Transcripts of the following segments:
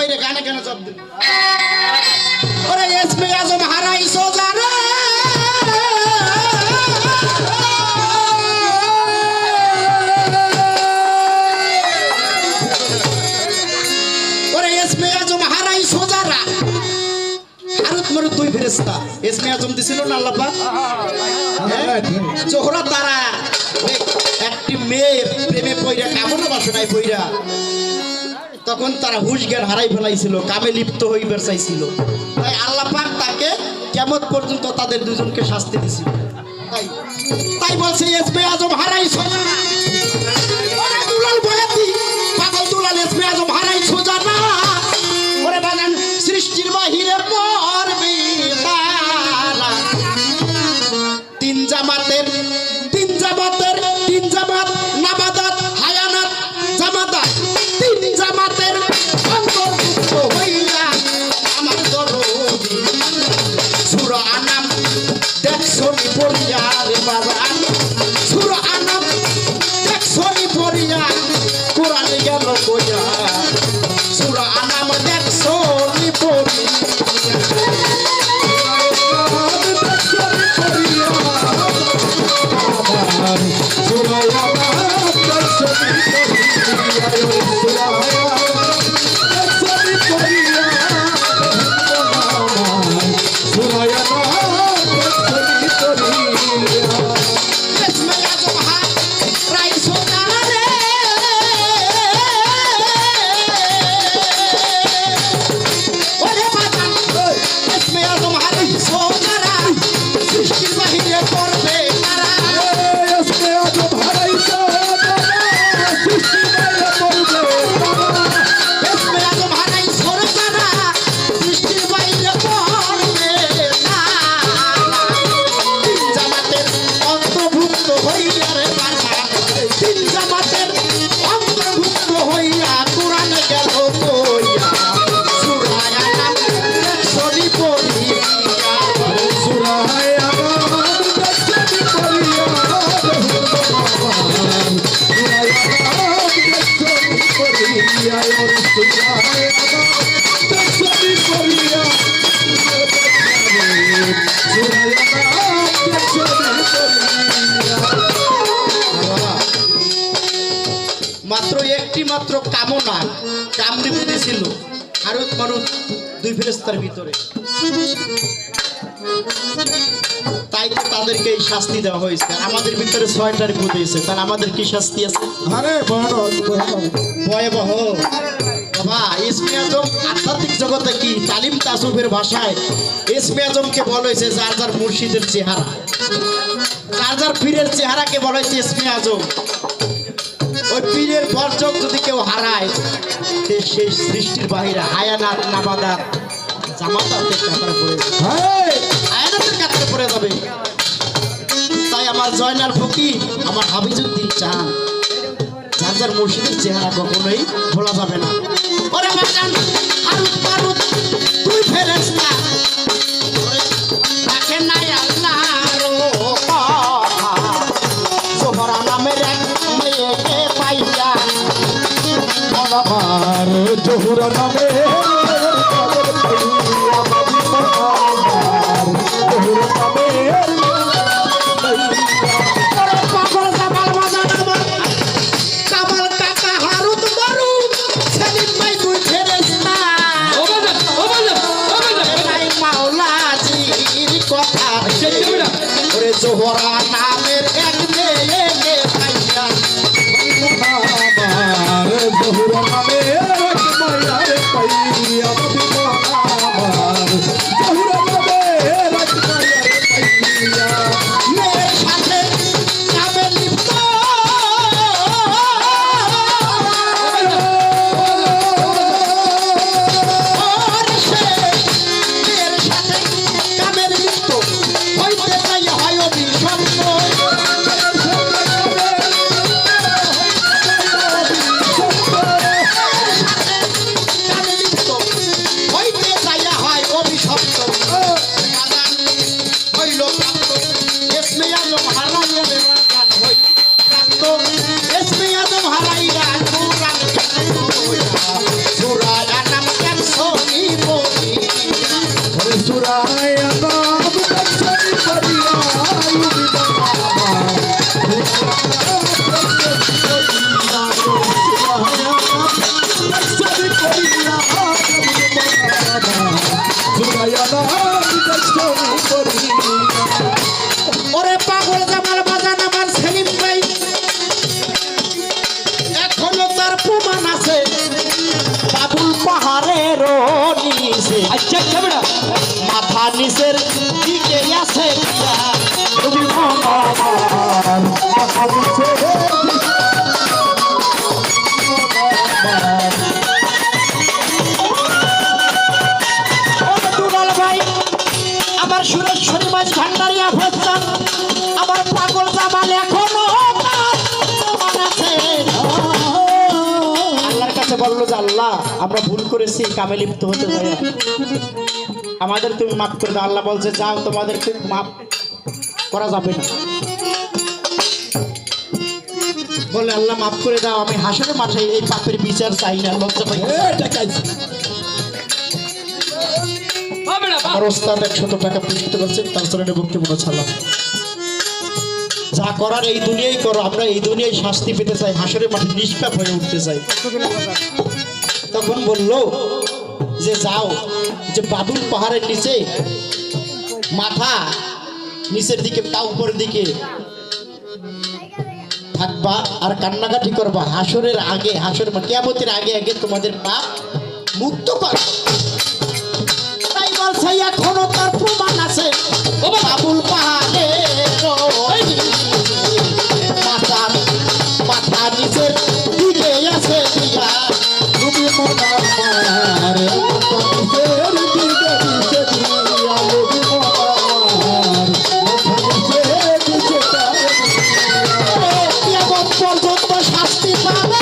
রে গানে কেন জব দিল ওরে এসমে আজম হারাইছো জানা ওরে এসমে আজম হারাইছো যারা হারত মরুত দুই ফেরেশতা এসমে আজম দিছিল না আল্লাহ পাক জোহরা তারা একটি মেয়ের প্রেমে পইরা কামনা বাসনায় পইরা তখন তারা হুশ জ্ঞান হারাই ফেলাইছিল কামে লিপ্ত হইবার চাইছিল তাই আল্লাহ পাক তাকে কিয়ামত পর্যন্ত তাদের দুজনকে শাস্তি দিছিল তাই বলছে এসমে আজম হারাইছো না ওরে দুলাল বয়াতি পাগল দুলাল এসমে আজম হারাইছো জানা ওরে বাগান সৃষ্টির বাহিরে পড়বে তারা তিন জামাত নাবাদাত হায়ানাত জামাদাত তিন জামাতের অন্তর্ভুক্ত হইয়া আমার দরদি সূরা আনাম দেখছনি পড়িয়া রে বাজান সূরা আনাম দেখছনি পড়িয়া কোরআন গেল কইয়া সূরা আনাম দেখছনি পড়িয়া মাত্র একটি মাত্র কামনা কামড়ে দিয়েছিল হারুত মারুত দুই ফেরেশতার ভিতরে তাই তো তাদেরকে এই শাস্তি দেওয়া হয়েছে আমাদের ভিতরে 6টার ভূত হয়েছে তাহলে আমাদের কি শাস্তি আছে আরে ভয়াবহ বাবা ইসমে আজম আধ্যাত্মিক জগতে কি তালিম তাসুফের ভাষায় ইসমে আজমকে বলা হয়েছে যার যার মুর্শিদের চেহারা যার যার পীরের চেহারাকে বলা হয়েছে ইসমে আজম ওই পীরের বর্জক যদি কেউ হারায় সেই সৃষ্টির বাহিরে হায়ানাত নাবাদাত জামাতাতের কাতারে পড়ে হায়ানাতের কাতারে পড়ে যাবে তাই আমার জয়নাল ফকির আমার হাবিজুদ্দিন চান যার যার মুর্শিদের চেহারা কখনোই ভোলা যাবে না ওরে বাজান হারুত মারুত দুই ফেরেশতা রাখে নাই আল্লাহর কথা জোহরা নামের এক মেয়েকে পাইয়া আমার জোহরা নামে জোহরা নামের এক মেয়েকে পাইয়া আমার জোহরা নামে আচ্ছা কেমন মাথা নিচের দিকে আছে দিয়া তুমি আমার মাথা দিছে দুলাল ভাই আমার সুরেশ্বরী মাছ ভান্ডারিয়া ফেলতাম আমার পাগল জামাল এখনো আল্লাহর কাছে বললো যে আল্লাহ আমরা ভুল করেছি কামে লিপ্ত হতে যাই আমাদের তুমি মাফ করে দাও। আল্লাহ বলছে যাও তোমাদেরকে মাফ করা যাবে না। বলে আল্লাহ মাফ করে দাও আমি হাসরের মাঠে এই পাপের বিচার চাই না লজ্জা পাই হবে না আমার ওস্তাদ 100 টাকা পুরস্কৃত করছেন তার চরণে ভক্তি মনে ছাড়লাম। যা করার এই দুনিয়ায় করো আমরা এই দুনিয়ায় শাস্তি পেতে চাই হাসরের মাঠে নিষ্পাপ হয়ে উঠতে চাই। তখন বলল যে যাও যে বাদুল পাহাড়ের নিচে মাথা নিচের দিকে তা উপরের দিকে থাকবা আর কান্নাকাটি করবা হাসরের আগে হাসরের কিয়ামতের আগে আগে তোমাদের পাপ মুক্ত কর। তাই বলছে এখনো তার প্রমাণ আছে বাবুল পাহাড়ে মাথা মাথা নিচের দিকে আছে দিয়া তুমি আমার মাথা দিছে দিকে দিছে দিয়া তুমি আমার মাথা দিছে কিয়ামত পর্যন্ত শাস্তি পাবে।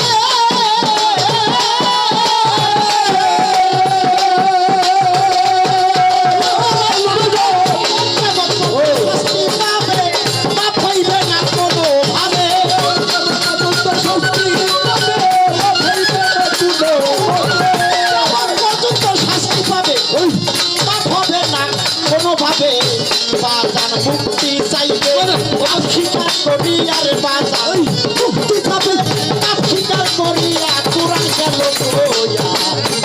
মুক্তি চাইবে স্বীকার করি আর বাজার মুক্তি পাবে স্বীকার করিয়া কোরআন গেল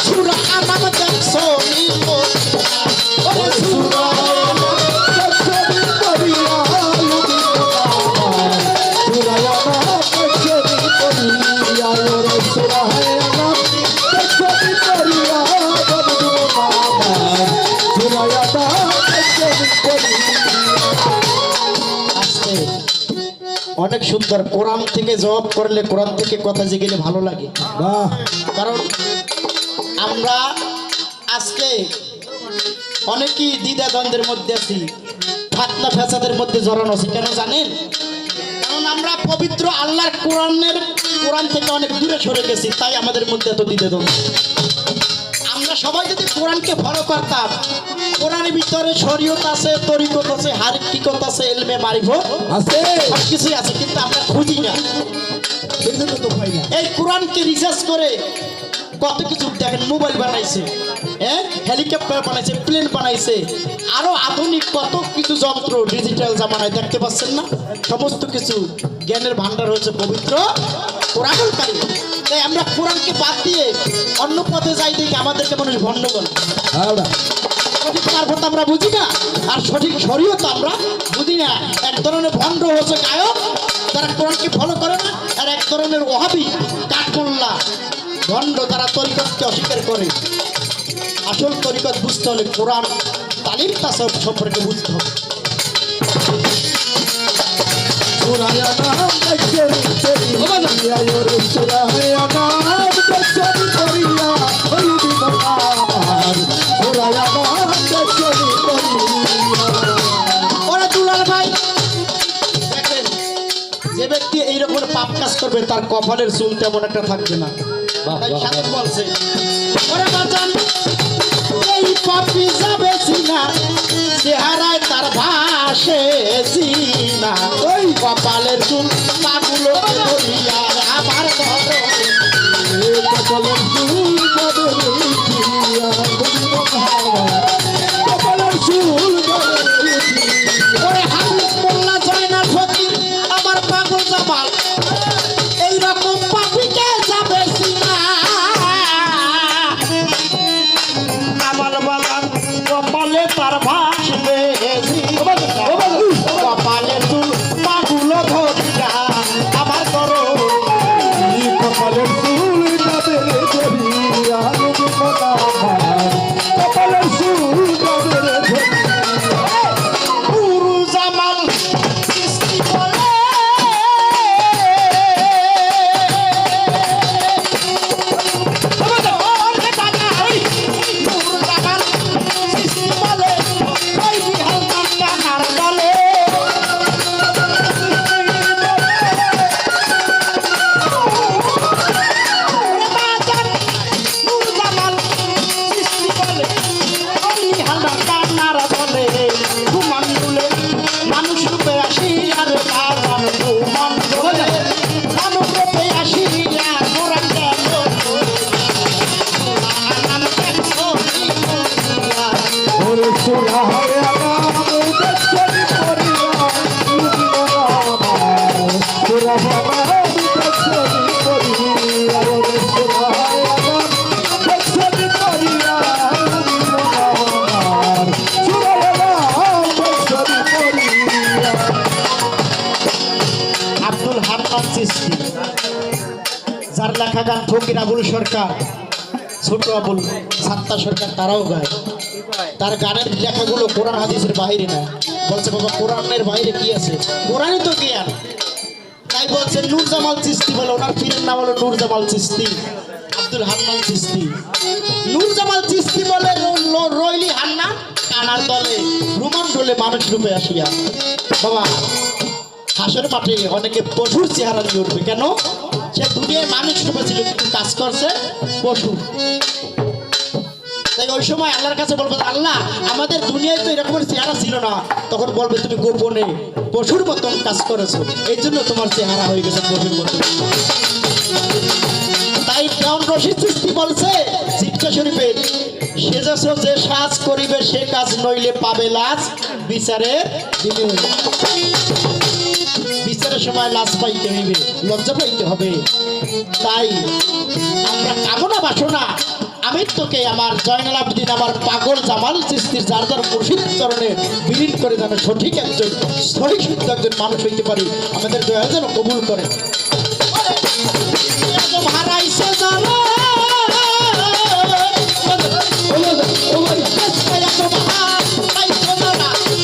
সুরা আনাম দেখছো সুরা অনেক সুন্দর। কোরআন থেকে জবাব করলে কোরআন থেকে কথা জেগেলে ভালো লাগে। কারণ আমরা আজকে অনেকেই দ্বিধাদ্বন্দ্বের মধ্যে আছি, ফাতনা ফ্যাসাদের মধ্যে জড়ানো আছি। কেন জানেন? কারণ আমরা পবিত্র আল্লাহর কোরআন থেকে অনেক দূরে সরে গেছি, তাই আমাদের মধ্যে এত দ্বিধাদ্বন্দ্ব। আমরা সবাই যদি কোরআনকে ফলো করতাম, কোরআনের ভিতরে শরীয়ত আছে, তরিকত আছে, হাকিকত আছে, ইলমে মারিফত আছে, সব কিছুই আছে, কিন্তু আমরা খুঁজি না, কিন্তু তো পাই না। এই কোরআনকে রিসার্চ করে কত কিছু দেখেন, মোবাইল বানাইছে, হেলিকপ্টার বানাইছে, প্লেন বানাইছে, আরো আধুনিক কত কিছু যন্ত্র ডিজিটাল জামানায় দেখতে পাচ্ছেন না? সমস্ত কিছু জ্ঞানের ভান্ডার হচ্ছে পবিত্র কোরআনুল কারীম। তাই আমরা কোরআনকে বাদ দিয়ে অন্য পথে যাই দেখি আমাদেরকে মানুষ ভণ্ড বলে। সঠিক মারফত আমরা বুঝি না, আর সঠিক শরীয়ত আমরা বুঝি না। এক ধরনের ভণ্ড হচ্ছে গায়ক, তারা কোরআনকে ফলো করে না, আর এক ধরনের ওহাবি কাঠমোল্লা ভণ্ড, তারা তরিকতকে অস্বীকার করে। আসল তরিকত বুঝতে হলে কোরআন তালিম তাসাউফ সম্পর্কে বুঝতে হবে। ওরা দুলাল ভাই দেখেন, যে ব্যক্তি এইরকম পাপ কাজ করবে তার কপালের চুল তেমন একটা থাকবে না। তাই সাধক বলছে, ওরে বাজান এই পাপি যাবে সিনা, চেহারায় তার ভাসে সিনা, ওই কপালের চুল পাগুলো ধরিয়া আমার ধরো, কপালের চুল কপালের চুল ওরে হাফিজ মোল্লা জয়নাল ফকির আমার পাগল জামাল এইরকম পাপিকে যাবে সিনা, আমার বাগান কপালে তার ভাসবে কপালে চুল পাগুলো ধরিয়া আমার করো আব্দুল হান্নান চিশতি, যার লেখা গান ফকির আবুল সরকার, ছোট আবুল, সাত্তা সরকার তারাও গায়। তার গানের লেখাগুলো কোরআন হাদিসের বাইরে না। বলছে বাবা কোরআনের বাইরে কি আছে? কোরআনই তো জ্ঞান। তাই বলছে নূর জামাল চিশতি বলে, ওনার পীরের নাম হলো নূর জামাল চিশতি, আব্দুল হান্নান চিশতি। নূর জামাল চিশতি বলে রইলি হান্নান কানার দলে রুমান ডোলে মানুষ রূপে আসিয়া। বাবা হাসের মাঠে অনেকে পশুর চেহারা নিয়ে উঠবে, কেন? সে দুনিয়ায় মানুষ রূপে ছিল কিন্তু কাজ করছে পশু। তাই ওই সময় আল্লাহর কাছে বলবে, আল্লাহ আমাদের দুনিয়ায় তো এরকমের চেহারা ছিল না। তখন বলবে তুমি গোপনে পশুর মতন কাজ করেছো, এই জন্য তোমার চেহারা হয়ে গেছে পশুর মতন। তাই দেওয়ান রশিদ চিশতি বলছে শিক্ষা শরীফের, সেজেছ যে সাজ করিবে সে কাজ নইলে পাবে লাজ বিচারের দিনে। বিচারের সময় লাজ পাইতে হইবে, লজ্জা পাইতে হবে। তাই আমরা কামনা বাসনা আমি তোকে আমার জয়নাল আবদিন, আমার পাগল জামাল চিশতির যার যার মুর্শিদ চরণে বিলীন করে যেন সঠিক একজন সঠিক শুদ্ধ একজন মানুষ হইতে পারি, আমাদের দয়া যেন কবুল করে। হারাইছে জানো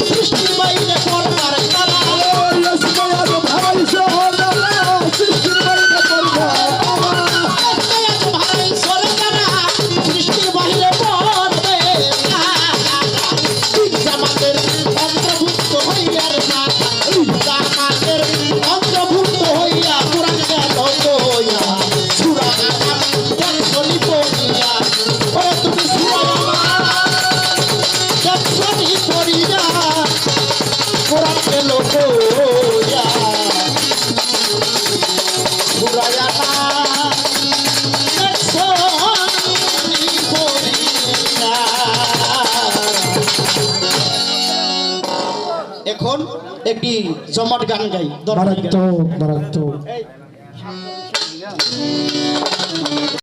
সৃষ্টির বাইরে করবার তারা সৃষ্টির বাইরে পড়বে জামাতের অন্তর্ভুক্ত হইয়া না, জামাতের অন্তর্ভুক্ত হইয়া পুরাণ গেল হইয়া সুরা আমার দেখছনি পড়িয়া, ওরে তুমি সুরা আমার দেখছনি পড়িয়া পুরাণ গেল হইয়া সুরা আমার দেখছনি পড়িয়া। এখন একটি জমাট গান গাই, দরকারি গান। মারাত্মক